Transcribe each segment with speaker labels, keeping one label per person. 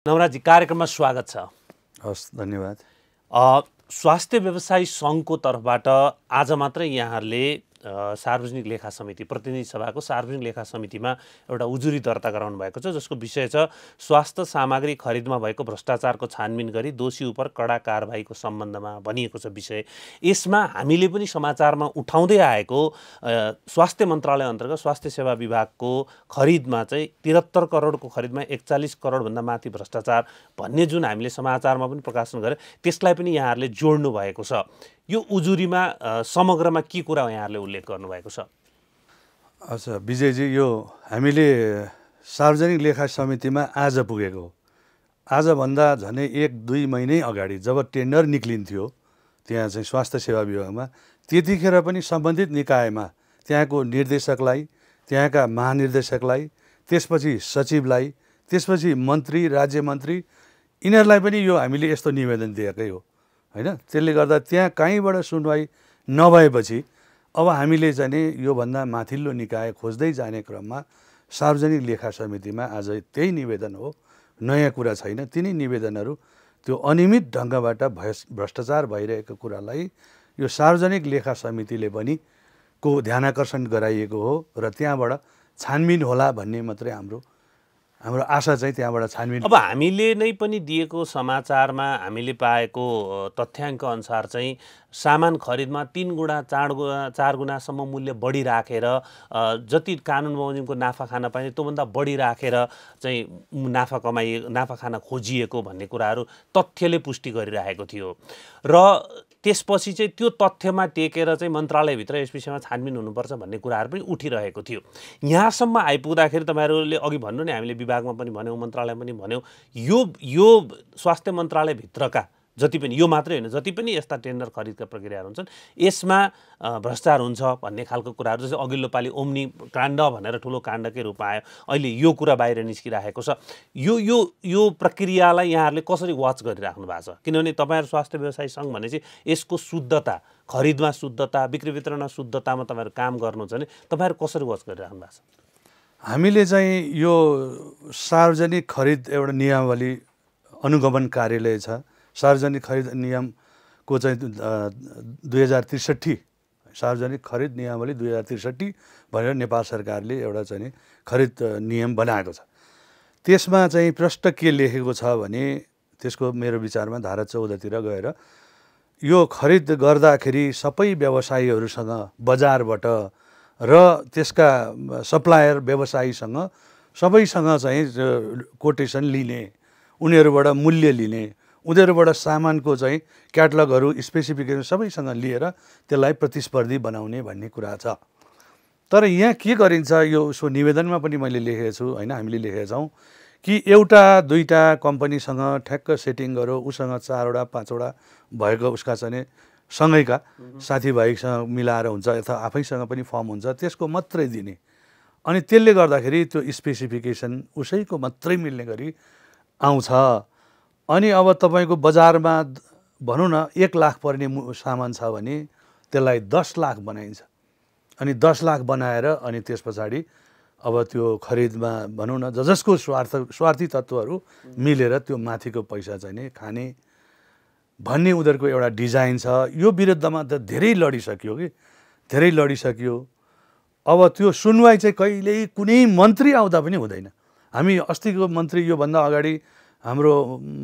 Speaker 1: नवराजी कार्यक्रममा स्वागत छ।
Speaker 2: हस्, धन्यवाद।
Speaker 1: स्वास्थ्य व्यवसायी सङ्घको तर्फबाट आज मात्रै यहाँहरूले सार्वजनिक लेखा समिति प्रतिनिधि सभाको सार्वजनिक लेखा समितिमा एउटा उजुरी दर्ता गराउनु भएको छ, जसको विषय छ स्वास्थ्य सामग्री खरिदमा भएको भ्रष्टाचारको छानबिन गरी दोषी उप कडा कारबाहीको सम्बन्धमा भनिएको छ विषय। यसमा हामीले पनि समाचारमा उठाउँदै आएको स्वास्थ्य मन्त्रालय अन्तर्गत स्वास्थ्य सेवा विभागको खरिदमा चाहिँ 73 करोडको खरिदमा 41 करोडभन्दा माथि भ्रष्टाचार भन्ने जुन हामीले समाचारमा पनि प्रकाशन गरे, त्यसलाई पनि यहाँहरूले जोड्नु भएको छ। यो उजुरीमा समग्रमा के कुरा यहाँहरूले उल्लेख गर्नुभएको छ?
Speaker 2: अच्छा विजयजी, यो हामीले सार्वजनिक लेखा समितिमा आज पुगेको हो। आजभन्दा झनै 1-2 महिनै अगाडि जब टेन्डर निक्लिन्थ्यो त्यहाँ चाहिँ स्वास्थ्य सेवा विभागमा, त्यतिखेर पनि सम्बन्धित निकायमा त्यहाँको निर्देशकलाई, त्यहाँका महानिर्देशकलाई, त्यसपछि सचिवलाई, त्यसपछि मन्त्री, राज्य मन्त्री, यिनीहरूलाई पनि यो हामीले यस्तो निवेदन दिएकै हो हैन। त्यसले गर्दा त्यहाँ कहीँबाट सुनवाई नभएपछि अब हामीले चाहिँ योभन्दा माथिल्लो निकाय खोज्दै जाने क्रममा सार्वजनिक लेखा समितिमा आज त्यही निवेदन हो, नयाँ कुरा छैन। तिनै निवेदनहरू त्यो अनियमित ढङ्गबाट भ्रष्टाचार भइरहेको कुरालाई यो सार्वजनिक लेखा समितिले पनि को ध्यानाकर्षण गराइएको हो र त्यहाँबाट छानबिन होला भन्ने मात्रै हाम्रो आशा चाहिँ त्यहाँबाट छानबिन।
Speaker 1: अब हामीले नै पनि दिएको समाचारमा हामीले पाएको तथ्याङ्क अनुसार चाहिँ सामान खरिदमा 3 गुणा 4 गुणासम्म मूल्य बढी राखेर जति कानुन बमोजिमको नाफा खान पाइने त्योभन्दा बढी राखेर चाहिँ नाफा खान खोजिएको भन्ने कुराहरू तथ्यले पुष्टि गरिरहेको थियो र त्यसपछि चाहिँ त्यो तथ्यमा टेकेर चाहिँ मन्त्रालयभित्र यस विषयमा छानबिन हुनुपर्छ भन्ने कुराहरू पनि उठिरहेको थियो। यहाँसम्म आइपुग्दाखेरि तपाईँहरूले अघि भन्नु नि, हामीले विभागमा पनि भन्यौँ, मन्त्रालयमा पनि भन्यौँ, यो स्वास्थ्य मन्त्रालयभित्रका जति पनि, यो मात्रै होइन, जति पनि यस्ता टेन्डर खरिदका प्रक्रियाहरू हुन्छन् यसमा भ्रष्टाचार हुन्छ भन्ने खालको कुराहरू, जस्तै अघिल्लो पालि ओम्नी काण्ड भनेर ठुलो काण्डकै रूपमा आयो, अहिले यो कुरा बाहिर निस्किरहेको छ। यो प्रक्रियालाई यहाँहरूले कसरी वाच गरिराख्नु भएको छ? किनभने तपाईँहरू स्वास्थ्य व्यवसायी सङ्घ भनेपछि यसको शुद्धता, खरिदमा शुद्धता, बिक्री वितरणमा शुद्धतामा तपाईँहरू काम गर्नुहुन्छ भने तपाईँहरू कसरी वाच गरिराख्नु भएको छ?
Speaker 2: हामीले चाहिँ यो सार्वजनिक खरिद एउटा नियमावली अनुगमन कार्यालय छ। सार्वजनिक खरिद नियमको चाहिँ 2063 सार्वजनिक खरिद नियमावली 2063 भनेर नेपाल सरकारले एउटा चाहिँ खरिद नियम बनाएको छ। त्यसमा चाहिँ प्रष्ट के लेखेको छ भने, त्यसको मेरो विचारमा धारा 14 तिर गएर यो खरिद गर्दाखेरि सबै व्यवसायीहरूसँग, बजारबाट र त्यसका सप्लायर व्यवसायीसँग सबैसँग चाहिँ कोटेसन लिने, उनीहरूबाट मूल्य लिने, उनीहरूबाट सामानको चाहिँ क्याटलगहरू, स्पेसिफिकेसन सबैसँग लिएर त्यसलाई प्रतिस्पर्धी बनाउने भन्ने कुरा छ। तर यहाँ के गरिन्छ, यो उसको निवेदनमा पनि मैले लेखेको छु हैन, हामीले लेखेका छौँ कि एउटा दुईटा कम्पनीसँग ठ्याक्क सेटिङ गरौँ, उसँग 4 वटा 5 वटा भएको उसका चाहिँ सँगैका साथीभाइसँग मिलाएर हुन्छ अथवा आफैसँग पनि फर्म हुन्छ, त्यसको मात्रै दिने। अनि त्यसले गर्दाखेरि त्यो स्पेसिफिकेसन उसैको मात्रै मिल्ने गरी आउँछ। अनि अब तपाईँको बजारमा भनौँ न 1 लाख पर्ने सामान छ भने त्यसलाई 10 लाख बनाइन्छ। अनि 10 लाख बनाएर अनि त्यस पछाडि अब त्यो खरिदमा भनौँ न जसको स्वार्थी तत्त्वहरू मिलेर त्यो माथिको पैसा चाहिँ नि खाने भन्ने उनीहरूको एउटा डिजाइन छ। यो विरुद्धमा त धेरै लडिसक्यो कि, धेरै लडिसक्यो। अब त्यो सुनवाई चाहिँ कहिल्यै कुनै मन्त्री आउँदा पनि हुँदैन। हामी अस्तिको मन्त्री योभन्दा अगाडि हाम्रो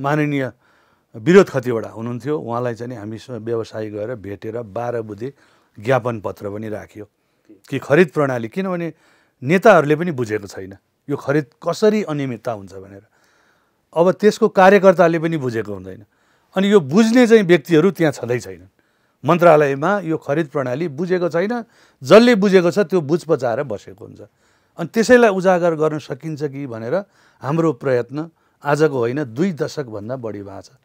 Speaker 2: माननीय विरोध खतिवडा हुनुहुन्थ्यो, उहाँलाई चाहिँ हामी व्यवसायी गएर भेटेर 12 बुँदे ज्ञापन पत्र पनि राखियो कि खरिद प्रणाली, किनभने नेताहरूले पनि बुझेको छैन यो खरिद कसरी अनियमितता हुन्छ भनेर। अब त्यसको कार्यकर्ताले पनि बुझेको हुँदैन। अनि यो बुझ्ने चाहिँ व्यक्तिहरू त्यहाँ छँदै छैनन्। मन्त्रालयमा यो खरिद प्रणाली बुझेको छैन, जसले बुझेको छ त्यो बुझ पचाएर बसेको हुन्छ। अनि त्यसैलाई उजागर गर्न सकिन्छ कि भनेर हाम्रो प्रयत्न आजको होइन 2 दशकभन्दा बढी भएको छ।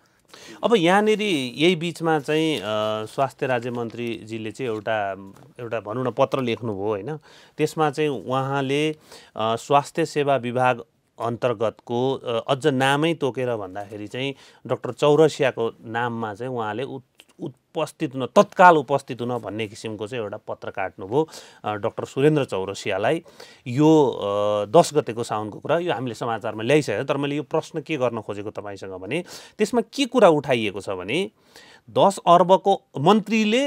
Speaker 1: अब यहाँनिर यही बिचमा चाहिँ स्वास्थ्य राज्य मन्त्रीजीले चाहिँ एउटा भनौँ न पत्र लेख्नुभयो होइन, त्यसमा चाहिँ उहाँले स्वास्थ्य सेवा विभाग अन्तर्गतको अझ नामै तोकेर भन्दाखेरि चाहिँ डाक्टर चौरसियाको नाममा चाहिँ उहाँले उपस्थित हुन, तत्काल उपस्थित हुन भन्ने किसिमको चाहिँ एउटा पत्र काट्नुभयो डाक्टर सुरेन्द्र चौरसियालाई। यो 10 गतेको साउनको कुरा, यो हामीले समाचारमा ल्याइसक्यो। तर मैले यो प्रश्न के गर्न खोजेको तपाईँसँग भने त्यसमा के कुरा उठाइएको छ भने 10 अर्बको मन्त्रीले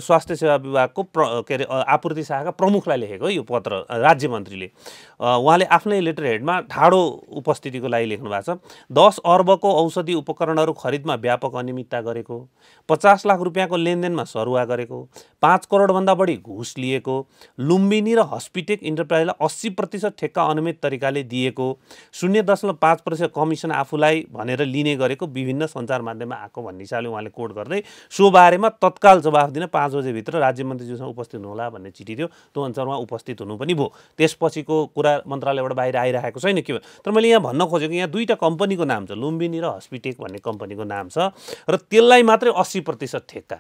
Speaker 1: स्वास्थ्य सेवा विभागको के अरे आपूर्ति शाखाका प्रमुखलाई लेखेको यो पत्र, राज्य मन्त्रीले। उहाँले आफ्नै लेटर हेडमा ठाडो उपस्थितिको लागि लेख्नु भएको छ। 10 अर्बको औषधि उपकरणहरू खरिदमा व्यापक अनियमितता गरेको, 50 लाख रुपियाँको लेनदेनमा सरुवा गरेको, 5 करोडभन्दा बढी घुस लिएको, लुम्बिनी र हस्पिटेक इन्टरप्राइजलाई 80% ठेक्का अनियमित तरिकाले दिएको, 0.5% कमिसन आफूलाई भनेर लिने गरेको विभिन्न सञ्चार माध्यममा आएको भन्ने हिसाबले उहाँले कोट गर्दै सो बारेमा तत्काल जवाफ दिन 5 बजेभित्र राज्य मन्त्रीज्यूसँग उपस्थित हुनुहोला भन्ने चिठी थियो। त्यो अनुसार उहाँ उपस्थित हुनु पनि भयो। त्यसपछिको कुरा मन्त्रालयबाट बाहिर आइरहेको छैन के। तर मैले यहाँ भन्न खोजेको, यहाँ दुईवटा कम्पनीको नाम छ, लुम्बिनी र हस्पिटेक भन्ने कम्पनीको नाम छ र त्यसलाई मात्रै 80% ठेक्का।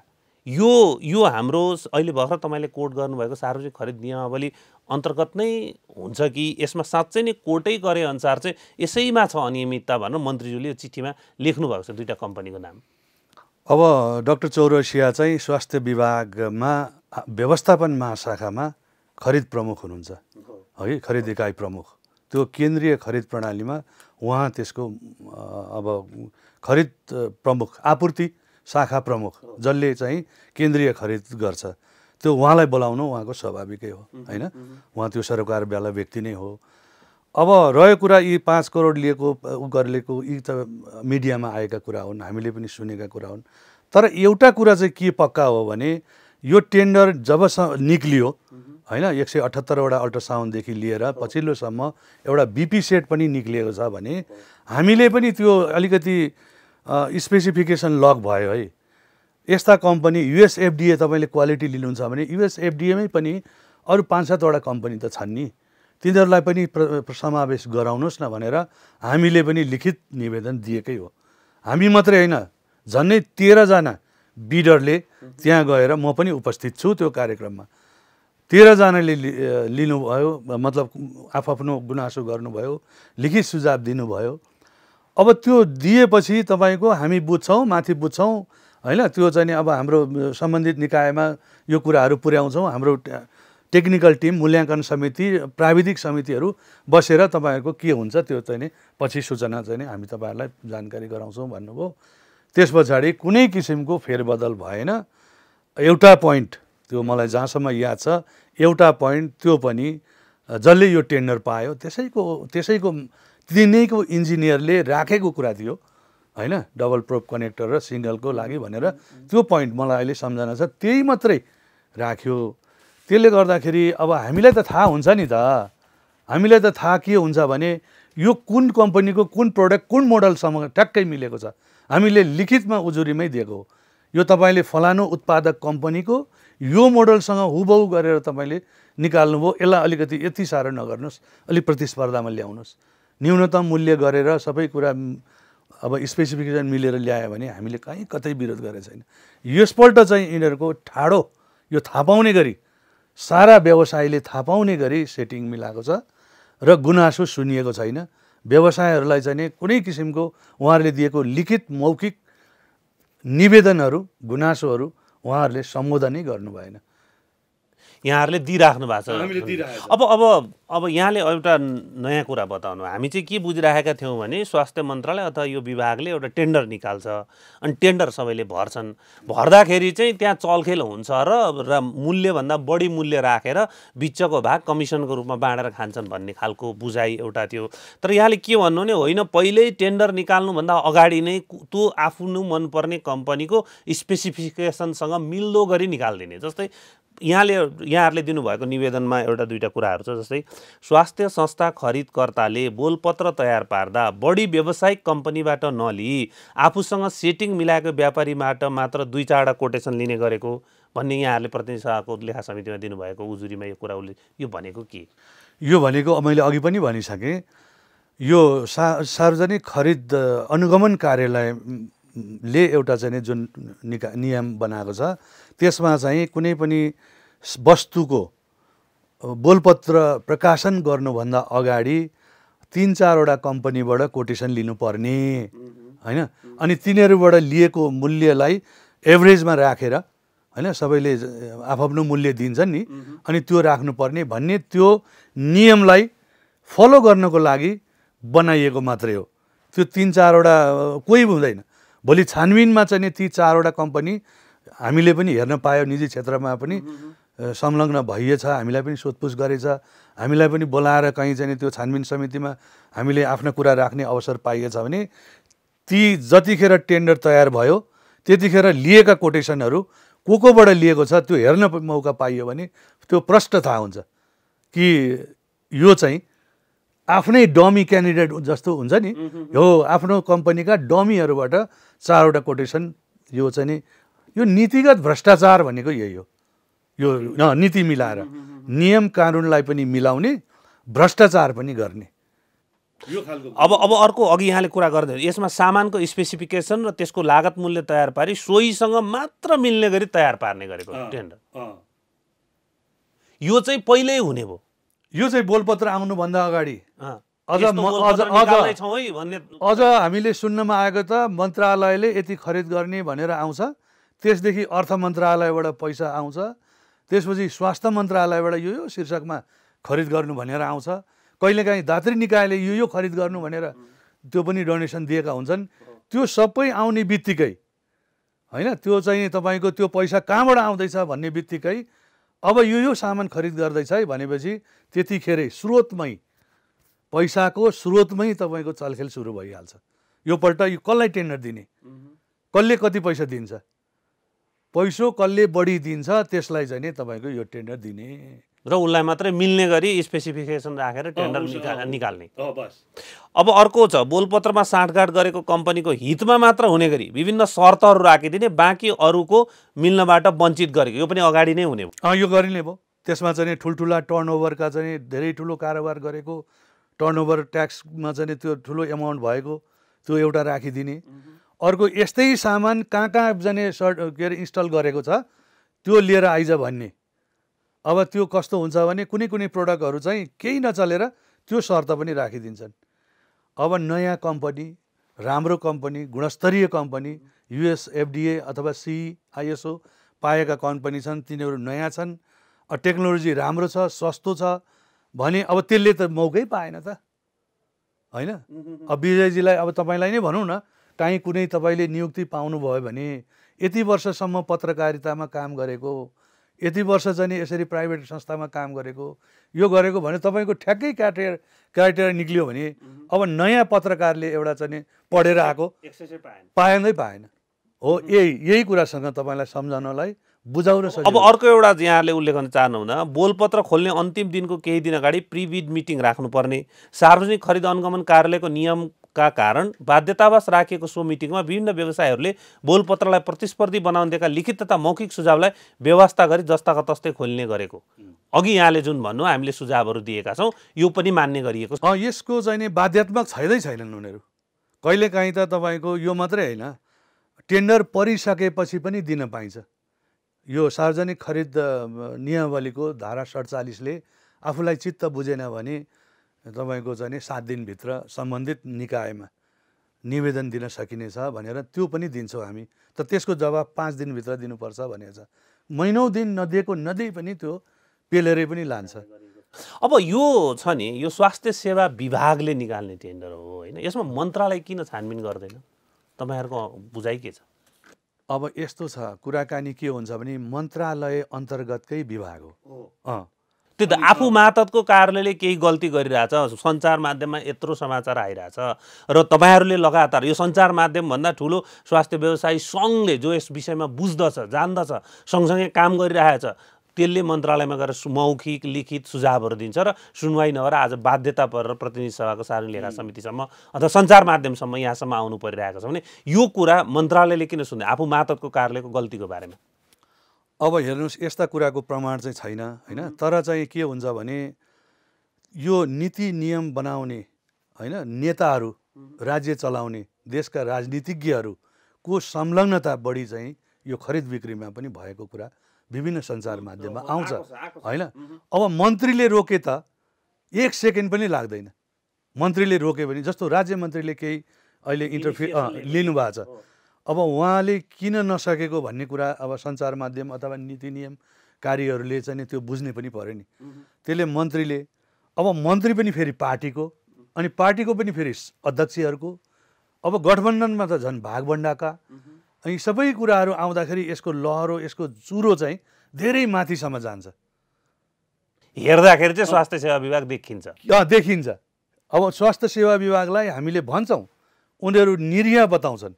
Speaker 1: यो हाम्रो अहिले भर्खर तपाईँले कोट गर्नुभएको सार्वजनिक खरिद नियमावली अन्तर्गत नै हुन्छ कि यसमा साँच्चै नै कोर्टै गरे अनुसार चाहिँ यसैमा छ अनियमितता भनेर मन्त्रीज्यूले यो चिठीमा लेख्नु भएको छ दुईवटा कम्पनीको नाम।
Speaker 2: अब डाक्टर चौरसिया चाहिँ स्वास्थ्य विभागमा व्यवस्थापन महाशाखामा खरिद प्रमुख हुनुहुन्छ है, खरिद इकाइ प्रमुख। त्यो केन्द्रीय खरिद प्रणालीमा उहाँ त्यसको अब खरिद प्रमुख, आपूर्ति शाखा प्रमुख जसले चाहिँ केन्द्रीय खरिद गर्छ, त्यो उहाँलाई बोलाउनु उहाँको स्वाभाविकै हो होइन। उहाँ त्यो सरकारवाला व्यक्ति नै हो। अब रह्यो कुरा यी 5 करोड लिएको गरेको, यी त मिडियामा आएका कुरा हुन्, हामीले पनि सुनेका कुरा हुन्। तर एउटा कुरा चाहिँ के पक्का हो भने यो टेन्डर जब निक्लियो होइन, 178वटा अल्ट्रासाउन्डदेखि लिएर पछिल्लोसम्म एउटा बिपी सेट पनि निक्लिएको छ भने हामीले पनि त्यो अलिकति स्पेसिफिकेसन लक भयो है। यस्ता कम्पनी युएसएफडिए तपाईँले क्वालिटी लिनुहुन्छ भने युएसएफडिएमै पनि अरू 5-7वटा कम्पनी त छन् नि, तिनीहरूलाई पनि समावेश गराउनुहोस् न भनेर हामीले पनि लिखित निवेदन दिएकै हो। हामी मात्रै होइन, झन्डै 13 जना बिडरले त्यहाँ गएर, म पनि उपस्थित छु त्यो कार्यक्रममा, 13 जनाले लिनुभयो, मतलब आफ्नो गुनासो गर्नुभयो, लिखित सुझाव दिनुभयो। अब त्यो दिएपछि तपाईँको हामी बुझ्छौँ, माथि बुझ्छौँ होइन, त्यो चाहिँ नि अब हाम्रो सम्बन्धित निकायमा यो कुराहरू पुर्याउँछौँ। हाम्रो टेक्निकल टिम, मूल्याङ्कन समिति, प्राविधिक समितिहरू बसेर तपाईँहरूको के हुन्छ त्यो चाहिँ नि पछि सूचना चाहिँ नि हामी तपाईँहरूलाई जानकारी गराउँछौँ भन्नुभयो। त्यस पछाडि कुनै किसिमको फेरबदल भएन। एउटा पोइन्ट त्यो मलाई जहाँसम्म याद छ, एउटा पोइन्ट त्यो पनि जसले यो टेन्डर पायो त्यसैको तिनैको इन्जिनियरले राखेको कुरा थियो होइन, डबल प्रोब कनेक्टर र सिङ्गलको लागि भनेर। त्यो पोइन्ट मलाई अहिले सम्झना छ, त्यही मात्रै राख्यो। त्यसले गर्दाखेरि अब हामीलाई त थाहा हुन्छ नि त, हामीलाई त थाहा के हुन्छ भने यो कुन कम्पनीको कुन प्रोडक्ट कुन मोडलसँग ठ्याक्कै मिलेको छ, हामीले लिखितमा उजुरीमै दिएको हो। यो तपाईँले फलानु उत्पादक कम्पनीको यो मोडलसँग हुबहु गरेर तपाईँले निकाल्नुभयो, यसलाई अलिकति यति साह्रो नगर्नुहोस्, अलिक प्रतिस्पर्धामा ल्याउनुहोस्, न्यूनतम मूल्य गरेर सबै कुरा अब स्पेसिफिकेसन मिलेर ल्यायो भने हामीले कहीँ कतै विरोध गरेको छैन। यसपल्ट चाहिँ यिनीहरूको ठाडो, यो थाहा पाउने गरी, सारा व्यवसायले थाहा पाउने गरी सेटिङ मिलाएको छ र गुनासो सुनिएको छैन। व्यवसायहरूलाई चाहिँ कुनै किसिमको उहाँहरूले दिएको लिखित मौखिक निवेदनहरू, गुनासोहरू उहाँहरूले सम्बोधनै गर्नु भएन।
Speaker 1: यहाँहरूले दिइराख्नु भएको छ। अब यहाँले एउटा नयाँ कुरा बताउनु, हामी चाहिँ के बुझिराखेका थियौँ भने स्वास्थ्य मन्त्रालय अथवा यो विभागले एउटा टेन्डर निकाल्छ, अनि टेन्डर सबैले भर्छन्, भर्दाखेरि चाहिँ त्यहाँ चलखेल हुन्छ र मूल्यभन्दा बढी मूल्य राखेर बिचको भाग कमिसनको रूपमा बाँडेर खान्छन् भन्ने खालको बुझाइ एउटा थियो। तर यहाँले के भन्नु भने होइन, पहिल्यै टेन्डर निकाल्नुभन्दा अगाडि नै त्यो आफ्नो मनपर्ने कम्पनीको स्पेसिफिकेसनसँग मिल्दो गरी निकालिदिने। जस्तै यहाँहरूले दिनुभएको निवेदनमा एउटा दुईवटा कुराहरू छ, जस्तै स्वास्थ्य संस्था खरिदकर्ताले बोलपत्र तयार पार्दा बढी व्यावसायिक कम्पनीबाट नलिई आफूसँग सेटिङ मिलाएको व्यापारीबाट मात्र 2-4वटा कोटेसन लिने गरेको भन्ने यहाँहरूले प्रतिनिधि सभाको लेखा समितिमा दिनुभएको उजुरीमा यो कुरा यो भनेको के?
Speaker 2: यो भनेको मैले अघि पनि भनिसकेँ, यो सार्वजनिक खरिद अनुगमन कार्यालयले एउटा चाहिँ जुन नियम बनाएको छ त्यसमा चाहिँ कुनै पनि वस्तुको बोलपत्र प्रकाशन गर्नुभन्दा अगाडि 3-4वटा कम्पनीबाट कोटेसन लिनुपर्ने होइन। अनि तिनीहरूबाट लिएको मूल्यलाई एभरेजमा राखेर होइन सबैले आफ्नो मूल्य दिन्छन् नि अनि त्यो राख्नुपर्ने भन्ने त्यो नियमलाई फलो गर्नको लागि बनाइएको मात्रै हो। त्यो 3-4वटा कोही हुँदैन। भोलि छानबिनमा चाहिँ ती 4वटा कम्पनी हामीले पनि हेर्न पायो, निजी क्षेत्रमा पनि संलग्न भइएछ, हामीलाई पनि सोधपुछ गरेछ, हामीलाई पनि बोलाएर कहीँ चाहिँ त्यो छानबिन समितिमा हामीले आफ्नो कुरा राख्ने अवसर पाइएछ भने ती जतिखेर टेन्डर तयार भयो त्यतिखेर लिएका कोटेसनहरू कोबाट लिएको छ त्यो हेर्न मौका पाइयो भने त्यो प्रष्ट थाहा हुन्छ कि यो चाहिँ आफ्नै डमी क्यान्डिडेट जस्तो हुन्छ नि, हो आफ्नो कम्पनीका डमीहरूबाट 4वटा कोटेसन। यो चाहिँ नि यो नीतिगत भ्रष्टाचार भनेको यही हो। यो नीति मिलाएर नियम कानुनलाई पनि मिलाउने, भ्रष्टाचार पनि गर्ने।
Speaker 1: अब अर्को अघि यहाँले कुरा गर्दै यसमा सामानको स्पेसिफिकेसन र त्यसको लागत मूल्य तयार पारी सोहीसँग मात्र मिल्ने गरी तयार पार्ने गरेको टेन्डर, यो चाहिँ पहिल्यै हुने भयो।
Speaker 2: यो चाहिँ बोलपत्र आउनुभन्दा अगाडि अझ हामीले सुन्नमा आएको त मन्त्रालयले यति खरिद गर्ने भनेर आउँछ, त्यसदेखि अर्थ मन्त्रालयबाट पैसा आउँछ, त्यसपछि स्वास्थ्य मन्त्रालयबाट यो शीर्षकमा खरिद गर्नु भनेर आउँछ, कहिलेकाहीँ दात्री निकायले यो खरिद गर्नु भनेर त्यो पनि डोनेसन दिएका हुन्छन्। त्यो सबै आउने बित्तिकै होइन त्यो चाहिँ तपाईँको त्यो पैसा कहाँबाट आउँदैछ भन्ने बित्तिकै अब यो सामान खरिद गर्दैछ है भनेपछि त्यतिखेरै स्रोतमै पैसाको स्रोतमै तपाईँको चलखेल सुरु भइहाल्छ। यो पल्ट यो कसलाई टेन्डर दिने, कसले कति पैसा दिन्छ, पैसो कसले बढी दिन्छ त्यसलाई चाहिँ नि तपाईँको यो टेन्डर दिने
Speaker 1: र उसलाई मात्रै मिल्ने गरी स्पेसिफिकेसन राखेर टेन्डर निकाल्ने। अब अर्को छ बोलपत्रमा साँठगाँठ गरेको कम्पनीको हितमा मात्र हुने गरी विभिन्न शर्तहरू राखिदिने, बाँकी अरूको मिल्नबाट वञ्चित गरेको, यो पनि अगाडि नै हुने भयो।
Speaker 2: यो गरिने भयो। त्यसमा चाहिँ ठुल्ठुला टर्नओभरका चाहिँ धेरै ठुलो कारोबार गरेको, टर्नओभर ट्याक्समा चाहिँ त्यो ठुलो एमाउन्ट भएको त्यो एउटा राखिदिने। अर्को यस्तै सामान कहाँ जाने के अरे इन्स्टल गरेको छ त्यो लिएर आइज भन्ने। अब त्यो कस्तो हुन्छ भने कुनै प्रोडक्टहरू चाहिँ केही नचलेर त्यो शर्त पनि राखिदिन्छन्। अब नयाँ कम्पनी, राम्रो कम्पनी, गुणस्तरीय कम्पनी, US FDA अथवा CE ISO पाएका कम्पनी छन्, तिनीहरू नयाँ छन्, टेक्नोलोजी राम्रो छ, सस्तो छ भने अब त्यसले त मौकै पाएन त होइन। अब विजयजीलाई अब तपाईँलाई नै भनौँ न, काहीँ कुनै तपाईँले नियुक्ति पाउनुभयो भने यति वर्षसम्म पत्रकारितामा काम गरेको, यति वर्ष चाहिँ यसरी प्राइभेट संस्थामा काम गरेको, यो गरेको भने तपाईँको ठ्याक्कै क्राइटेरिया निक्लियो भने अब नयाँ पत्रकारले एउटा चाहिँ पढेर आएको पाएन हो। यही कुरासँग तपाईँलाई सम्झाउनलाई बुझाउन सक्छ।
Speaker 1: अब अर्को एउटा यहाँले उल्लेख गर्न चाहनुहुँदा बोलपत्र खोल्ने अन्तिम दिनको केही दिन अगाडि प्रिबिड मिटिङ राख्नुपर्ने, सार्वजनिक खरिद अनुगमन कार्यालयको नियमका कारण बाध्यतावश राखिएको सो मिटिङमा विभिन्न व्यवसायहरूले बोलपत्रलाई प्रतिस्पर्धी बनाउँदैका लिखित तथा मौखिक सुझावलाई व्यवस्था गरी जस्ताको तस्तै खोल्ने गरेको, अघि यहाँले जुन भन्नु हामीले सुझावहरू दिएका छौँ यो पनि मान्ने गरिएको छ।
Speaker 2: यसको चाहिँ बाध्यात्मक छैनन् उनीहरू। कहिलेकाहीँ त तपाईँको यो मात्रै होइन, टेन्डर परिसकेपछि पनि दिन पाइन्छ। यो सार्वजनिक खरिद नियमावलीको धारा 47ले आफूलाई चित्त बुझेन भने तपाईँको चाहिँ 7 दिनभित्र सम्बन्धित निकायमा निवेदन दिन सकिनेछ भनेर त्यो पनि दिन्छौँ हामी। त त्यसको जवाब 5 दिनभित्र दिनुपर्छ भनेको छ। महिनौँ दिन नदिए पनि त्यो पेलेरै पनि लान्छ।
Speaker 1: अब यो छ नि, यो स्वास्थ्य सेवा विभागले निकाल्ने टेन्डर हो होइन, यसमा मन्त्रालय किन छानबिन गर्दैन? तपाईँहरूको बुझाइ के छ?
Speaker 2: अब यस्तो छ, कुराकानी के हुन्छ भने मन्त्रालय अन्तर्गतकै विभाग हो।
Speaker 1: त्यो त आफू मातहतको कार्यालयले केही गल्ती गरिरहेछ, सञ्चार माध्यममा यत्रो समाचार आइरहेछ र तपाईँहरूले लगातार यो सञ्चार माध्यमभन्दा ठुलो स्वास्थ्य व्यवसायी सङ्घले जो यस विषयमा बुझ्दछ, जान्दछ, सँगसँगै काम गरिरहेछ, त्यसले मन्त्रालयमा गएर मौखिक लिखित सुझावहरू दिन्छ र सुनवाई नभएर आज बाध्यता परेर प्रतिनिधि सभाको सार्वजनिक लेखा समितिसम्म अथवा सञ्चार माध्यमसम्म यहाँसम्म आउनु परिरहेको छ भने यो कुरा मन्त्रालयले किन सुन्दैन आफू मातहतको कार्यालयको गल्तीको बारेमा?
Speaker 2: अब हेर्नुहोस्, यस्ता कुराको प्रमाण चाहिँ छैन होइन। तर चाहिँ के हुन्छ भने यो नीति नियम बनाउने होइन नेताहरू, राज्य चलाउने देशका राजनीतिज्ञहरूको संलग्नता बढी चाहिँ यो खरिद बिक्रीमा पनि भएको कुरा विभिन्न सञ्चार माध्यममा आउँछ होइन। अब मन्त्रीले रोके त 1 सेकेन्ड पनि लाग्दैन। मन्त्रीले रोक्यो भने जस्तो राज्य मन्त्रीले केही अहिले इन्टरफियर लिनुभएको छ, अब उहाँले किन नसकेको भन्ने कुरा अब सञ्चार माध्यम अथवा नीति नियमकारीहरूले चाहिँ नि त्यो बुझ्ने पनि पर्यो नि। त्यसले मन्त्रीले अब मन्त्री पनि फेरि पार्टीको अनि पार्टीको पनि फेरि अध्यक्षहरूको अब गठबन्धनमा त झन् भागभण्डाका अनि सबै कुराहरू आउँदाखेरि यसको लहरो यसको चुरो चाहिँ धेरै माथिसम्म जान्छ।
Speaker 1: हेर्दाखेरि चाहिँ स्वास्थ्य सेवा विभाग देखिन्छ।
Speaker 2: देखिन्छ। अब स्वास्थ्य सेवा विभागलाई हामीले भन्छौँ, उनीहरू निरीह बताउँछन्।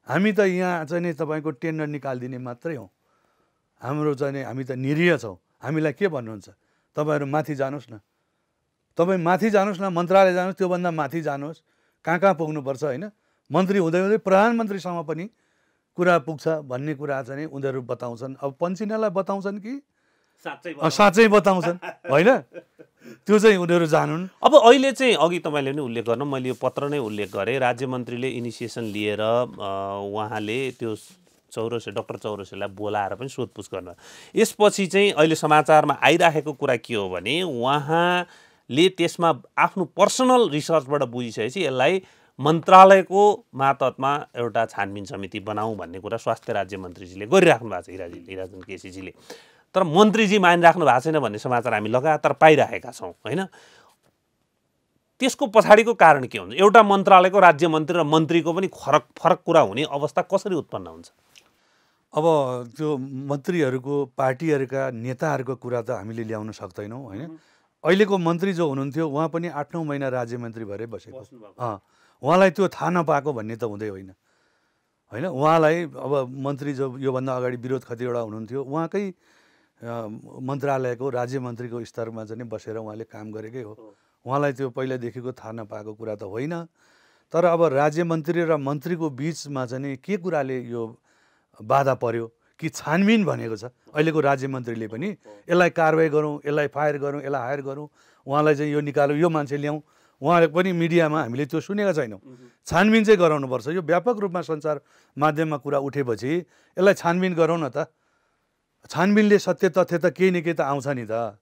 Speaker 2: हामी त यहाँ चाहिँ नि तपाईँको टेन्डर निकालिदिने मात्रै हौँ, हाम्रो चाहिँ नि हामी त निरीह छौँ। हामीलाई के भन्नुहुन्छ, तपाईँहरू माथि जानुहोस् न, तपाईँ माथि जानुहोस् न, मन्त्रालय जानुहोस्, त्योभन्दा माथि जानुहोस्, कहाँ कहाँ पुग्नुपर्छ होइन। मन्त्री हुँदै हुँदै प्रधानमन्त्रीसम्म पनि कुरा पुग्छ भन्ने कुरा चाहिँ नि उनीहरू बताउँछन्। अब पन्सिनालाई बताउँछन् कि साँच्चै बताउँछन् होइन, त्यो चाहिँ उनीहरू जानुन्।
Speaker 1: अब अहिले चाहिँ अघि तपाईँले पनि उल्लेख गर्नु, मैले यो पत्र नै उल्लेख गरेँ, राज्य मन्त्रीले इनिसिएसन लिएर उहाँले त्यो डाक्टर चौरसेलाई बोलाएर पनि सोधपुछ गर्नु। यसपछि चाहिँ अहिले समाचारमा आइराखेको कुरा के हो भने उहाँले त्यसमा आफ्नो पर्सनल रिसर्चबाट बुझिसकेपछि यसलाई मन्त्रालयको मातहतमा एउटा छानबिन समिति बनाऊ भन्ने कुरा स्वास्थ्य राज्य मन्त्रीजीले गरिराख्नु भएको छ, हिराचन्द्र केसीजीले। तर मन्त्रीजी मानिराख्नु भएको छैन भन्ने समाचार हामी लगातार पाइरहेका छौँ होइन। त्यसको पछाडिको कारण के हुन्छ? एउटा मन्त्रालयको राज्य मन्त्री र मन्त्रीको पनि फरक कुरा हुने अवस्था कसरी उत्पन्न हुन्छ?
Speaker 2: अब त्यो मन्त्रीहरूको पार्टीहरूका नेताहरूको कुरा त हामीले ल्याउन सक्दैनौँ होइन। अहिलेको मन्त्री जो हुनुहुन्थ्यो उहाँ पनि 8-9 महिना राज्य मन्त्री भएरै बसेको, उहाँलाई त्यो थाहा नपाएको भन्ने त हुँदै होइन होइन। उहाँलाई अब मन्त्री जो योभन्दा अगाडि विरोध खतिवडा हुनुहुन्थ्यो, उहाँकै मन्त्रालयको राज्य मन्त्रीको स्तरमा चाहिँ बसेर उहाँले काम गरेकै हो। उहाँलाई त्यो पहिलादेखिको थाहा नपाएको कुरा त होइन। तर अब राज्य मन्त्री र मन्त्रीको बिचमा चाहिँ के कुराले यो बाधा पर्यो कि छानबिन भनेको छ। अहिलेको राज्य मन्त्रीले पनि यसलाई कारवाही गरौँ, यसलाई फायर गरौँ, यसलाई हायर गरौँ, उहाँलाई चाहिँ यो निकालौँ, यो मान्छे ल्याउँ, उहाँले पनि मिडियामा हामीले त्यो सुनेका छैनौँ। छानबिन चाहिँ गराउनुपर्छ। यो व्यापक रूपमा सञ्चार माध्यममा कुरा उठेपछि यसलाई छानबिन गरौँ न त, छानबिनले सत्य तथ्य त केही न केही त आउँछ नि त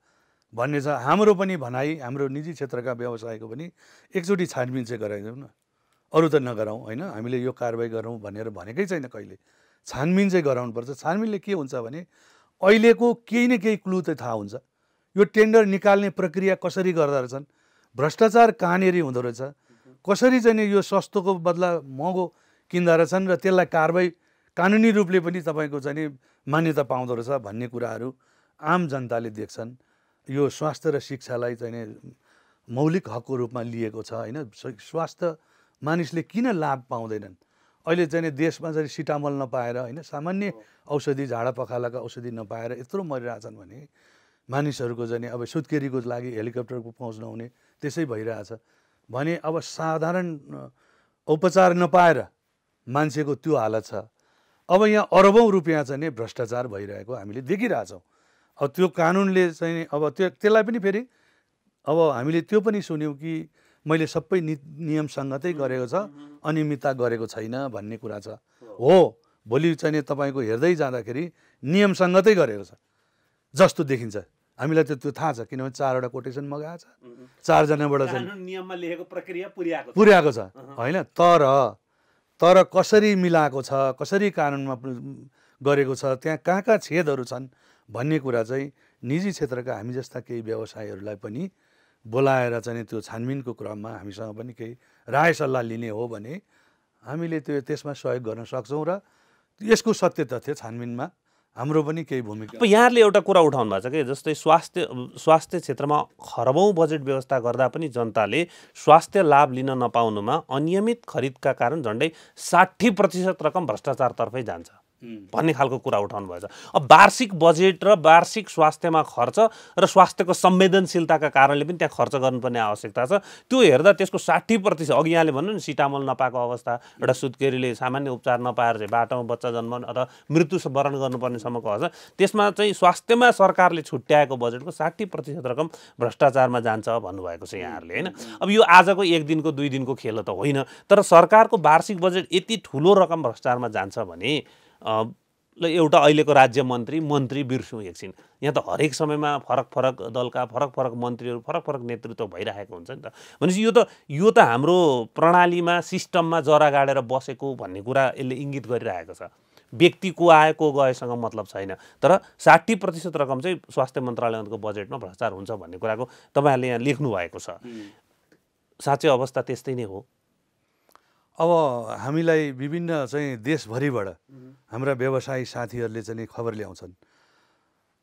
Speaker 2: भन्ने छ हाम्रो पनि भनाइ। हाम्रो निजी क्षेत्रका व्यवसायको पनि एकचोटि छानबिन चाहिँ गराइदिउँ न, अरू त नगराउँ होइन। हामीले यो कारवाही गरौँ भनेर भनेकै छैन कहिले, छानबिन चाहिँ गराउनुपर्छ। छानबिनले के हुन्छ भने अहिलेको केही न केही क्लु त थाहा हुन्छ। यो टेन्डर निकाल्ने प्रक्रिया कसरी गर्दो रहेछन्, भ्रष्टाचार कहाँनिर हुँदो रहेछ, कसरी चाहिँ नि यो सस्तोको बदला महँगो किन्दा रहेछन् र त्यसलाई कारवाही कानुनी रूपले पनि तपाईँको चाहिँ नि मान्यता पाउँदो रहेछ भन्ने कुराहरू आम जनताले देख्छन्। यो स्वास्थ्य र शिक्षालाई चाहिँ नि मौलिक हकको रूपमा लिएको छ होइन। स्वास्थ्य मानिसले किन लाभ पाउँदैनन्? अहिले चाहिँ नि देशमा चाहिँ सिटामोल नपाएर होइन, सामान्य औषधि झाडा पखालाका औषधि नपाएर यत्रो मरिरहेछन् भने मानिसहरूको चाहिँ नि अब सुत्केरीको लागि हेलिकप्टरको पहुँच नहुने त्यसै भइरहेछ भने अब साधारण उपचार नपाएर मान्छेको त्यो हालत छ। अब यहाँ अरबौँ रुपियाँ चाहिँ नि भ्रष्टाचार भइरहेको हामीले देखिरहेछौँ। अब त्यो कानुनले चाहिँ अब त्यसलाई पनि फेरि अब हामीले त्यो पनि सुन्यौँ कि मैले सबै नियम सङ्गतै गरेको छ, अनियमितता गरेको छैन भन्ने कुरा छ। हो, भोलि चाहिँ नि तपाईँको हेर्दै जाँदाखेरि नियम सङ्गतै गरेको छ जस्तो देखिन्छ। हामीलाई त त्यो थाहा छ, किनभने 4वटा कोटेसन मगाएको छ, 4 जनाबाट चाहिँ
Speaker 1: नियममा लेखेको प्रक्रिया
Speaker 2: पुर्याएको छ होइन। तर कसरी मिलाएको छ, कसरी कानुनमा गरेको छ, त्यहाँ कहाँ कहाँ छेदहरू छन् भन्ने कुरा चाहिँ निजी क्षेत्रका हामी जस्ता केही व्यवसायीहरूलाई पनि बोलाएर चाहिँ त्यो छानबिनको क्रममा हामीसँग पनि केही राय सल्लाह लिने हो भने हामीले त्यसमा सहयोग गर्न सक्छौँ र यसको सत्य तथ्य छानबिनमा हाम्रो पनि केही भूमिका।
Speaker 1: अब यहाँहरूले एउटा कुरा उठाउनु भएको छ कि जस्तै स्वास्थ्य क्षेत्रमा खरबौँ बजेट व्यवस्था गर्दा पनि जनताले स्वास्थ्य लाभ लिन नपाउनुमा अनियमित खरिदका कारण झन्डै 60% रकम भ्रष्टाचारतर्फै जान्छ भन्ने खालको कुरा उठाउनु भएको छ। अब वार्षिक बजेट र वार्षिक स्वास्थ्यमा खर्च र स्वास्थ्यको संवेदनशीलताका कारणले पनि त्यहाँ खर्च गर्नुपर्ने आवश्यकता छ। त्यो हेर्दा त्यसको 60%, अघि यहाँले भन्नु नि सिटामोल नपाएको अवस्था, एउटा सुत्केरीले सामान्य उपचार नपाएर चाहिँ बाटोमा बच्चा जन्माउनु अथवा मृत्यु वरण गर्नुपर्नेसम्मको अवस्था, त्यसमा चाहिँ स्वास्थ्यमा सरकारले छुट्याएको बजेटको 60% रकम भ्रष्टाचारमा जान्छ भन्नुभएको छ यहाँहरूले होइन। अब यो आजको 1 दिनको 2 दिनको खेल त होइन, तर सरकारको वार्षिक बजेट यति ठुलो रकम भ्रष्टाचारमा जान्छ भने ल एउटा अहिलेको राज्य मन्त्री बिर्सौँ एकछिन। यहाँ त हरेक समयमा फरक फरक दलका फरक फरक मन्त्रीहरू फरक फरक नेतृत्व भइरहेको हुन्छ नि त। भनेपछि यो त हाम्रो प्रणालीमा सिस्टममा जरा गाडेर बसेको भन्ने कुरा यसले इङ्गित गरिरहेको छ। व्यक्ति को आयो को गएसँग मतलब छैन, तर 60% रकम चाहिँ स्वास्थ्य मन्त्रालयको बजेटमा भ्रष्टाचार हुन्छ भन्ने कुराको तपाईँहरूले यहाँ लेख्नु भएको छ। साँच्चै अवस्था त्यस्तै नै हो?
Speaker 2: अब हामीलाई विभिन्न चाहिँ देशभरिबाट हाम्रा व्यवसायी साथीहरूले चाहिँ खबर ल्याउँछन्,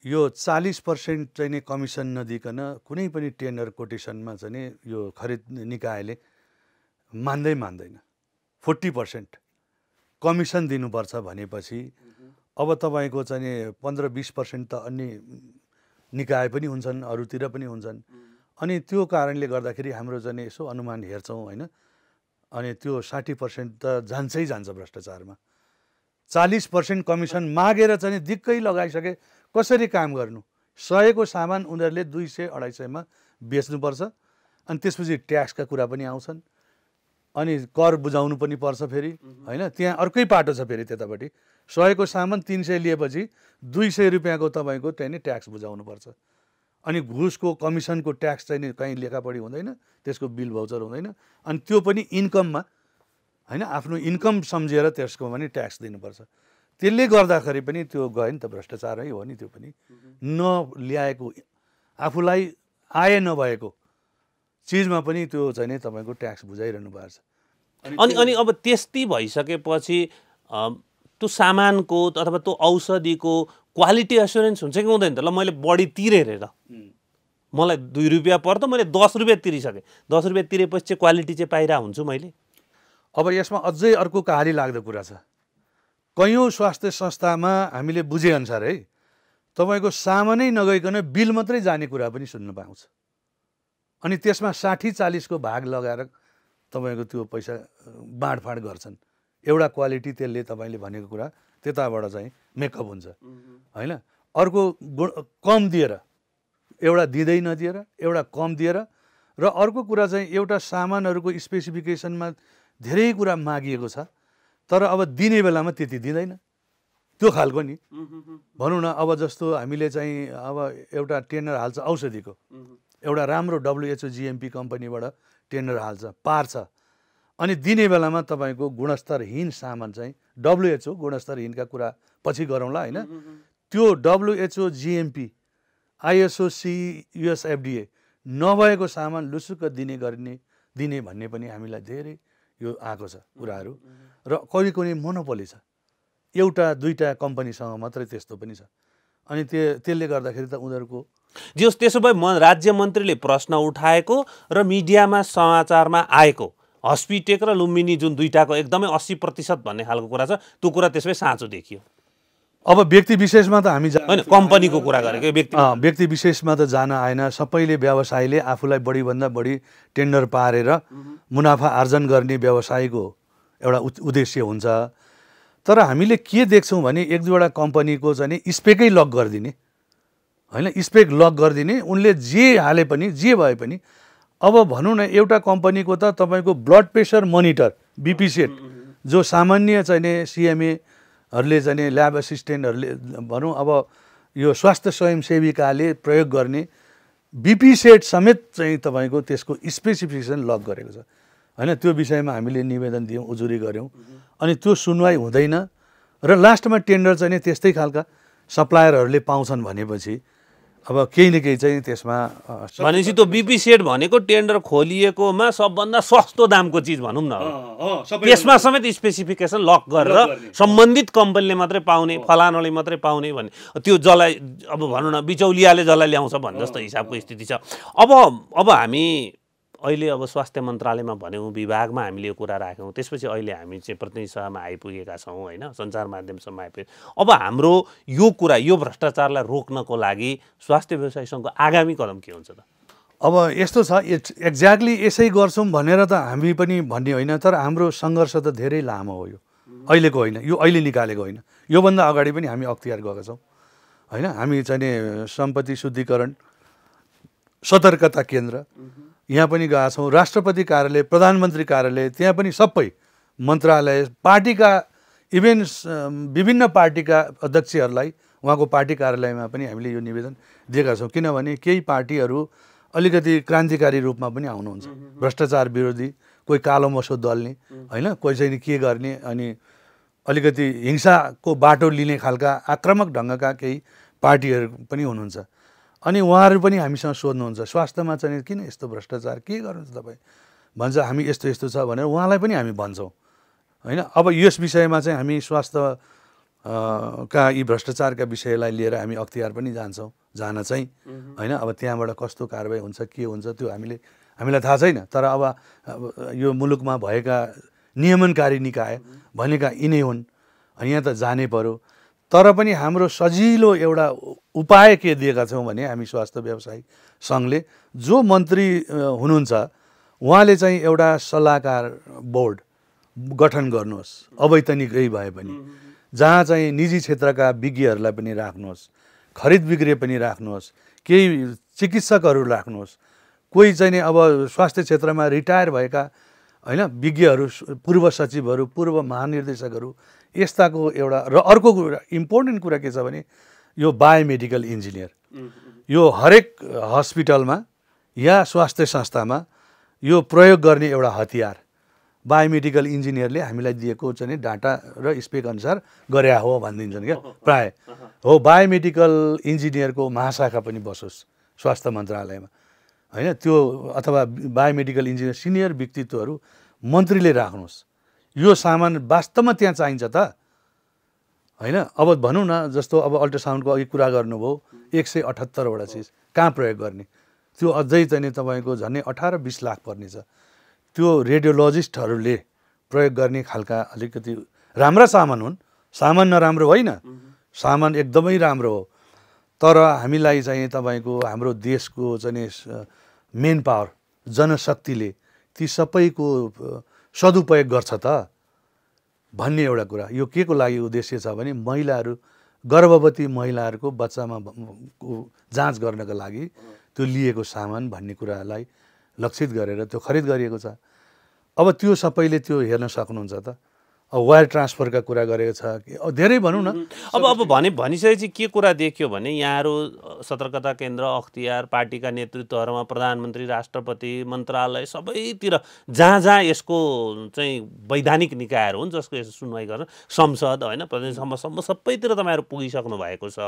Speaker 2: यो 40% चाहिँ नि कमिसन नदिकन कुनै पनि टेन्डर कोटेसनमा चाहिँ नि यो खरिद निकायले मान्दैन। 40% कमिसन दिनुपर्छ भनेपछि अब तपाईँको चाहिँ नि 15-20% त अन्य निकाय पनि हुन्छन्, अरूतिर पनि हुन्छन्। अनि त्यो कारणले गर्दाखेरि हाम्रो चाहिँ यसो अनुमान हेर्छौँ होइन, अनि त्यो 60% त जान्छ भ्रष्टाचारमा। 40% कमिसन मागेर चाहिँ दिक्कै लगाइसके कसरी काम गर्नु? 100 को सामान उनीहरूले 200-250 बेच्नुपर्छ, अनि त्यसपछि ट्याक्सका कुरा पनि आउँछन्, अनि कर बुझाउनु पनि पर्छ फेरि होइन। त्यहाँ अर्कै पाटो छ फेरि त्यतापट्टि। 100 को सामान 300 लिएपछि 200 रुपियाँको तपाईँको त्यहाँ नि ट्याक्स बुझाउनु पर्छ, अनि घुसको कमिसनको ट्याक्स चाहिँ नि कहीँ लेखापढी हुँदैन, त्यसको बिल भाउचर हुँदैन, अनि त्यो पनि इन्कममा होइन, आफ्नो इन्कम सम्झेर त्यसको पनि ट्याक्स दिनुपर्छ। त्यसले गर्दाखेरि पनि त्यो गयो नि त, भ्रष्टाचारै हो नि त्यो पनि। नल्याएको आफूलाई आय नभएको चिजमा पनि त्यो चाहिँ नि तपाईँको ट्याक्स बुझाइरहनु भएको छ।
Speaker 1: अनि अब त्यस्तै भइसकेपछि त्यो सामानको अथवा त्यो औषधिको क्वालिटी एस्योरेन्स हुन्छ कि हुँदैन त? ल मैले बढी तिरेँ रे, मलाई 2 रुपियाँ पर्छ, मैले 10 रुपियाँ तिरिसकेँ, 10 रुपियाँ तिरेपछि चाहिँ क्वालिटी चाहिँ पाइरहेको हुन्छु मैले।
Speaker 2: अब यसमा अझै अर्को कहाली लाग्दो कुरा छ। कयौँ स्वास्थ्य संस्थामा हामीले बुझेअनुसार है, तपाईँको सामानै नगइकन बिल मात्रै जाने कुरा पनि सुन्न पाउँछ, अनि त्यसमा 60-40 को भाग लगाएर तपाईँको त्यो पैसा बाँडफाँड गर्छन्। एउटा क्वालिटी त्यसले तपाईँले भनेको कुरा त्यताबाट चाहिँ मेकअप हुन्छ होइन। अर्को कम दिएर, एउटा दिँदै नदिएर, एउटा कम दिएर, र अर्को कुरा चाहिँ एउटा सामानहरूको स्पेसिफिकेसनमा धेरै कुरा मागिएको छ, तर अब दिने बेलामा त्यति दिँदैन, त्यो खालको नि। भनौँ न अब जस्तो हामीले चाहिँ अब एउटा टेन्डर हाल्छ औषधिको, एउटा राम्रो WHO GMP कम्पनीबाट टेन्डर हाल्छ, पार्छ, अनि दिने बेलामा तपाईँको गुणस्तरहीन सामान चाहिँ WHO गुणस्तरहीनका कुरा पछि गरौँला होइन, त्यो WHO GMP ISO US FDA नभएको सामान लुसुक्क दिने भन्ने पनि हामीलाई धेरै यो आएको छ कुराहरू। र कुनै मोनोपोली छ, एउटा दुईटा कम्पनीसँग मात्रै त्यस्तो पनि छ, अनि त्यसले गर्दाखेरि त उनीहरूको
Speaker 1: त्यसो भए राज्य मन्त्रीले प्रश्न उठाएको र मिडियामा समाचारमा आएको हस्पिटेक र लुम्बिनी जुन दुईटाको एकदमै 80% भन्ने खालको कुरा छ, त्यो कुरा त्यसमै साँचो देखियो।
Speaker 2: अब व्यक्ति विशेषमा त हामी
Speaker 1: होइन, कम्पनीको कुरा गरेको
Speaker 2: व्यक्ति विशेषमा त जान आएन। सबैले व्यवसायले आफूलाई बढीभन्दा बढी टेन्डर पारेर मुनाफा आर्जन गर्ने व्यवसायको एउटा उद्देश्य हुन्छ। तर हामीले के देख्छौँ भने 1-2वटा कम्पनीको चाहिँ स्पेकै लक गरिदिने होइन, स्पेक लक गरिदिने, उनले जे हाले पनि जे भए पनि। अब भनौँ न एउटा कम्पनीको त तपाईँको blood pressure monitor BP set जो सामान्य चाहिँ CMAहरूले चाहिँ ल्याब एसिस्टेन्टहरूले भनौँ, अब यो स्वास्थ्य स्वयंसेविकाले प्रयोग गर्ने BP सेट समेत चाहिँ तपाईँको त्यसको स्पेसिफिकेसन लक गरेको छ होइन। त्यो विषयमा हामीले निवेदन दियौँ, उजुरी गऱ्यौँ, अनि त्यो सुनवाई हुँदैन, र लास्टमा टेन्डर चाहिँ त्यस्तै खालका सप्लायरहरूले पाउँछन् भनेपछि अब केही न केही चाहिँ त्यसमा
Speaker 1: भनेपछि त्यो BP सेट भनेको टेन्डर खोलिएकोमा सबभन्दा सस्तो दामको चिज भनौँ न, त्यसमा समेत स्पेसिफिकेसन लक गरेर सम्बन्धित कम्पनीले मात्रै पाउने, फलानाले मात्रै पाउने भन्ने, त्यो जसलाई अब भनौँ न बिचौलियाले जसलाई ल्याउँछ भन्ने जस्तो हिसाबको स्थिति छ। अब हामी अहिले अब स्वास्थ्य मन्त्रालयमा भन्यौँ, विभागमा हामीले यो कुरा राख्यौँ, त्यसपछि अहिले हामी चाहिँ प्रतिनिधि सभामा आइपुगेका छौँ होइन, सञ्चार माध्यमसम्म आइपुगे। अब हाम्रो यो कुरा, यो भ्रष्टाचारलाई रोक्नको लागि स्वास्थ्य व्यवसायी सङ्घको आगामी कदम के हुन्छ त?
Speaker 2: अब यस्तो छ, एक्ज्याक्टली यसै गर्छौँ भनेर त हामी पनि भन्ने होइन, तर हाम्रो सङ्घर्ष त धेरै लामो हो। यो अहिलेको होइन, यो अहिले निकालेको होइन, योभन्दा अगाडि पनि हामी अख्तियार गएका छौँ होइन। हामी चाहिँ सम्पत्ति शुद्धिकरण सतर्कता केन्द्र यहाँ पनि गएका छौँ, राष्ट्रपति कार्यालय, प्रधानमन्त्री कार्यालय, त्यहाँ पनि सबै मन्त्रालय, पार्टीका इभेन विभिन्न पार्टीका अध्यक्षहरूलाई उहाँको पार्टी कार्यालयमा पनि हामीले यो निवेदन दिएका छौँ। किनभने केही पार्टीहरू अलिकति क्रान्तिकारी रूपमा पनि आउनुहुन्छ, भ्रष्टाचार विरोधी, कोही कालो मसो दल्ने होइन, कोही चाहिँ के गर्ने, अनि अलिकति हिंसाको बाटो लिने खालका आक्रामक ढङ्गका केही पार्टीहरू पनि हुनुहुन्छ। अनि उहाँहरू पनि हामीसँग सोध्नुहुन्छ स्वास्थ्यमा चाहिँ किन यस्तो भ्रष्टाचार, के गर्नुहुन्छ तपाईँ भन्छ, हामी यस्तो यस्तो छ भनेर उहाँलाई पनि हामी भन्छौँ होइन। अब यस विषयमा चाहिँ हामी स्वास्थ्य का यी भ्रष्टाचारका विषयलाई लिएर हामी अख्तियार पनि जान चाहिँ होइन। अब त्यहाँबाट कस्तो कारबाही हुन्छ, के हुन्छ त्यो हामीलाई थाहा छैन। तर अब यो मुलुकमा भएका नियमनकारी निकाय भनेका यिनै हुन्, यहाँ त जानै पर्यो। तर पनि हाम्रो सजिलो एउटा उपाय के दिएका छौँ भने हामी स्वास्थ्य व्यवसायी सङ्घले जो मन्त्री हुनुहुन्छ उहाँले चाहिँ एउटा सल्लाहकार बोर्ड गठन गर्नुहोस्, अवैतनिकै भए पनि, जहाँ चाहिँ निजी क्षेत्रका विज्ञहरूलाई पनि राख्नुहोस्, खरिद बिक्री पनि राख्नुहोस्, केही चिकित्सकहरू राख्नुहोस्, कोही चाहिँ अब स्वास्थ्य क्षेत्रमा रिटायर भएका होइन विज्ञहरू, पूर्व सचिवहरू, पूर्व महानिर्देशकहरू, यस्ताको एउटा। र अर्को कुरा इम्पोर्टेन्ट कुरा के छ भने यो बायोमेडिकल इन्जिनियर, यो हरेक हस्पिटलमा या स्वास्थ्य संस्थामा यो प्रयोग गर्ने एउटा हतियार बायोमेडिकल इन्जिनियरले हामीलाई दिएको चाहिँ डाटा र स्पेक अनुसार गरे हो भनिदिन्छन् क्या प्राय हो। बायोमेडिकल इन्जिनियरको महाशाखा पनि बसोस् स्वास्थ्य मन्त्रालयमा होइन, त्यो अथवा बायोमेडिकल इन्जिनियर सिनियर व्यक्तित्वहरू मन्त्रीले राख्नुहोस्। यो सामान वास्तवमा त्यहाँ चाहिन्छ त होइन। अब भनौँ न, जस्तो अब अल्ट्रासाउन्डको अघि कुरा गर्नुभयो, 178वटा चिज कहाँ प्रयोग गर्ने, त्यो अझै चाहिँ तपाईँको झन्डै 18-20 लाख पर्ने छ। त्यो रेडियोलोजिस्टहरूले प्रयोग गर्ने खालका अलिकति राम्रा सामान हुन्, सामान नराम्रो होइन, सामान एकदमै राम्रो हो। तर हामीलाई चाहिँ तपाईँको हाम्रो देशको चाहिँ मेन पावर जनशक्तिले ती सबैको सदुपयोग गर्छ त भन्ने एउटा कुरा। यो के को लागि उद्देश्य छ भने महिलाहरू, गर्भवती महिलाहरूको बच्चामा जाँच गर्नका लागि त्यो लिएको सामान भन्ने कुरालाई लक्षित गरेर त्यो खरिद गरिएको छ। अब त्यो सबैले त्यो हेर्न सक्नुहुन्छ त। अब वायर ट्रान्सफरका कुरा गरेको छ, धेरै भनौँ न।
Speaker 1: अब भनिसकेपछि के कुरा देखियो भने यहाँहरू सतर्कता केन्द्र, अख्तियार, पार्टीका नेतृत्वहरूमा प्रधानमन्त्री, राष्ट्रपति, मन्त्रालय सबैतिर जहाँ जहाँ यसको चाहिँ वैधानिक निकायहरू हुन् जसको यसो सुनवाई गर्न, संसद होइन, प्रतिनिधिसभासम्म सबैतिर तपाईँहरू पुगिसक्नु भएको छ,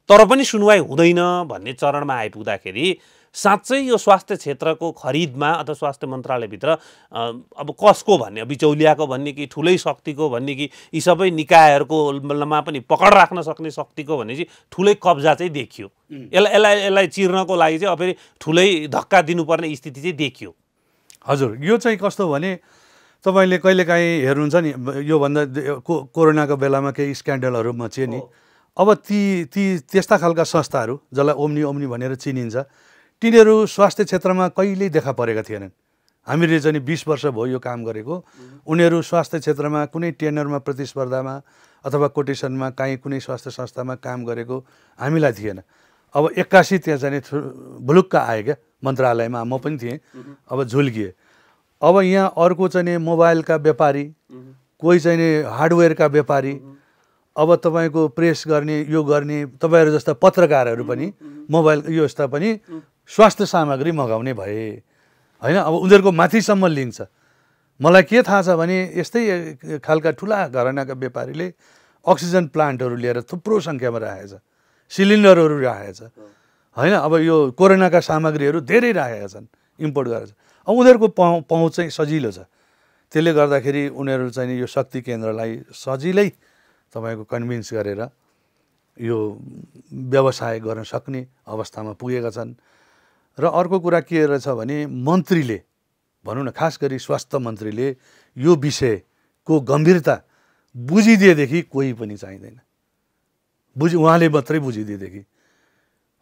Speaker 1: तर पनि सुनवाई हुँदैन भन्ने चरणमा आइपुग्दाखेरि साँच्चै यो स्वास्थ्य क्षेत्रको खरिदमा अथवा स्वास्थ्य मन्त्रालयभित्र अब कसको भन्ने, बिचौलियाको भन्ने कि ठुलै शक्तिको भन्ने कि यी सबै निकायहरूकोमा पनि पकड राख्न सक्ने शक्तिको भन्ने चाहिँ ठुलै कब्जा चाहिँ देखियो। यसलाई चिर्नको लागि चाहिँ अब फेरि ठुलै धक्का दिनुपर्ने स्थिति चाहिँ देखियो।
Speaker 2: हजुर, यो चाहिँ कस्तो भने तपाईँले कहिलेकाहीँ हेर्नुहुन्छ नि, योभन्दा कोरोनाको बेलामा केही स्क्यान्डलहरूमा चाहिँ नि, अब त्यस्ता खालका संस्थाहरू जसलाई ओम्नी भनेर चिनिन्छ, तिनीहरू स्वास्थ्य क्षेत्रमा कहिल्यै देखा परेका थिएनन्। हामीले चाहिँ 20 वर्ष भयो यो काम गरेको। उनीहरू स्वास्थ्य क्षेत्रमा कुनै टेन्डरमा, प्रतिस्पर्धामा अथवा कोटेसनमा काहीँ कुनै स्वास्थ्य संस्थामा काम गरेको हामीलाई थिएन। अब 81 त्यहाँ चाहिँ भुलुक्क आयो क्या मन्त्रालयमा, म पनि थिएँ। अब झुल्किएँ। अब यहाँ अर्को चाहिँ मोबाइलका व्यापारी, कोही चाहिँ हार्डवेयरका व्यापारी, अब तपाईँको प्रेस गर्ने, यो गर्ने, तपाईँहरू जस्ता पत्रकारहरू पनि मोबाइल यो यस्ता पनि स्वास्थ्य सामग्री मगाउने भए होइन। अब उनीहरूको माथिसम्म लिङ्क छ। मलाई के थाहा छ भने यस्तै खालका ठुला घरानाका व्यापारीले अक्सिजन प्लान्टहरू लिएर थुप्रो सङ्ख्यामा राखेको छ, सिलिन्डरहरू राखेको छ होइन। अब यो कोरोनाका सामग्रीहरू धेरै राखेका छन्, इम्पोर्ट गरेका छन्। अब उनीहरूको पहुँच चाहिँ सजिलो छ। त्यसले गर्दाखेरि उनीहरू चाहिँ यो शक्ति केन्द्रलाई सजिलै तपाईँको कन्भिन्स गरेर यो व्यवसाय गर्न सक्ने अवस्थामा पुगेका छन्। र अर्को कुरा के रहेछ भने मन्त्रीले, भनौँ न खास गरी स्वास्थ्य मन्त्रीले यो विषयको गम्भीरता बुझिदिएदेखि कोही पनि चाहिँदैन, उहाँले मात्रै बुझिदिएदेखि।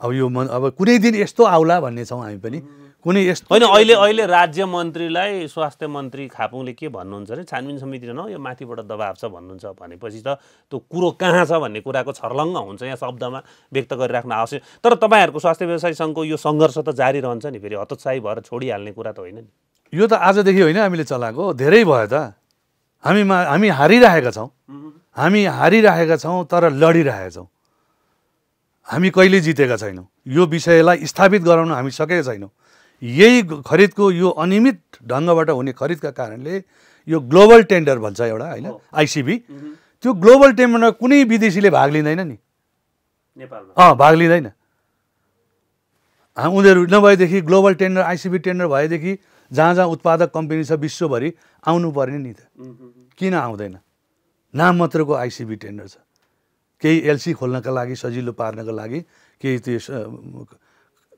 Speaker 2: अब यो अब कुनै दिन यस्तो आउला भन्ने छौँ हामी पनि, कुनै यस्तो
Speaker 1: होइन। अहिले राज्य मन्त्रीलाई स्वास्थ्य मन्त्री खापुङले के भन्नुहुन्छ भने छानबिन समिति न यो माथिबाट दबाब छ भन्नुहुन्छ भनेपछि त त्यो कुरो कहाँ छ भन्ने कुराको छर्लङ्ग हुन्छ यहाँ शब्दमा व्यक्त गरिराख्न आवश्यक। तर तपाईँहरूको स्वास्थ्य व्यवसायी सङ्घको यो सङ्घर्ष त जारी रहन्छ नि, फेरि हतोत्साही भएर छोडिहाल्ने कुरा त होइन नि।
Speaker 2: यो त आजदेखि होइन हामीले चलाएको, धेरै भयो त। हामी हारिरहेका छौँ तर लडिरहेका छौँ। हामी कहिले जितेका छैनौँ। यो विषयलाई स्थापित गराउन हामी सकेका छैनौँ। यही खरिदको यो अनियमित ढङ्गबाट हुने खरिदका कारणले यो ग्लोबल टेन्डर भन्छ एउटा होइन आइसिबी, त्यो ग्लोबल टेन्डरमा कुनै विदेशीले भाग लिँदैन नि,
Speaker 1: नेपालमा
Speaker 2: भाग लिँदैन। उनीहरू नभएदेखि ग्लोबल टेन्डर आइसिबी टेन्डर भएदेखि जहाँ जहाँ उत्पादक कम्पनी छ विश्वभरि आउनु पर्ने नि त, किन आउँदैन? नाम मात्रको आइसिबी टेन्डर छ। केही एलसी खोल्नका लागि सजिलो पार्नका लागि केही त्यो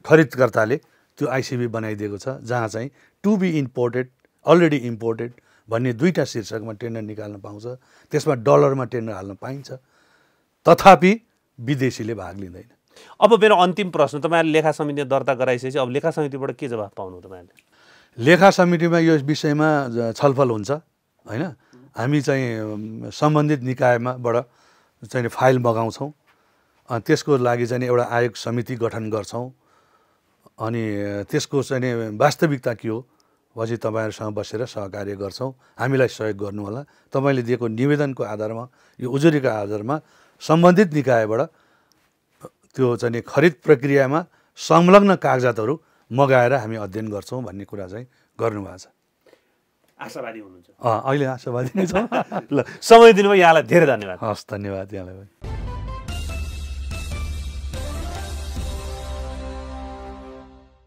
Speaker 2: खरिदकर्ताले त्यो आइसिबी बनाइदिएको छ, जहाँ चाहिँ to be imported, already imported भन्ने दुईवटा शीर्षकमा टेन्डर निकाल्न पाउँछ। त्यसमा डलरमा टेन्डर हाल्न पाइन्छ, तथापि विदेशीले भाग लिँदैन।
Speaker 1: अब मेरो अन्तिम प्रश्न, तपाईँहरूले लेखा समिति दर्ता गराइसकेपछि अब लेखा समितिबाट के जवाफ पाउनु तपाईँहरूले?
Speaker 2: लेखा समितिमा यो विषयमा छलफल हुन्छ होइन। हामी चाहिँ सम्बन्धित निकायमाबाट चाहिँ फाइल मगाउँछौँ, त्यसको लागि चाहिँ एउटा आयोग समिति गठन गर्छौँ, अनि त्यसको चाहिँ वास्तविकता के हो पछि तपाईँहरूसँग बसेर सहकार्य गर्छौँ। हामीलाई सहयोग गर्नु होला। तपाईँले दिएको निवेदनको आधारमा, यो उजुरीका आधारमा सम्बन्धित निकायबाट त्यो चाहिँ खरिद प्रक्रियामा संलग्न कागजातहरू मगाएर हामी अध्ययन गर्छौँ भन्ने कुरा चाहिँ गर्नुभएको छ।
Speaker 1: आशावादी हुनुहुन्छ?
Speaker 2: अहिले आशावादी नै छौँ।
Speaker 1: ल, समय दिनुभयो, यहाँलाई धेरै धन्यवाद।
Speaker 2: हस्, धन्यवाद यहाँलाई।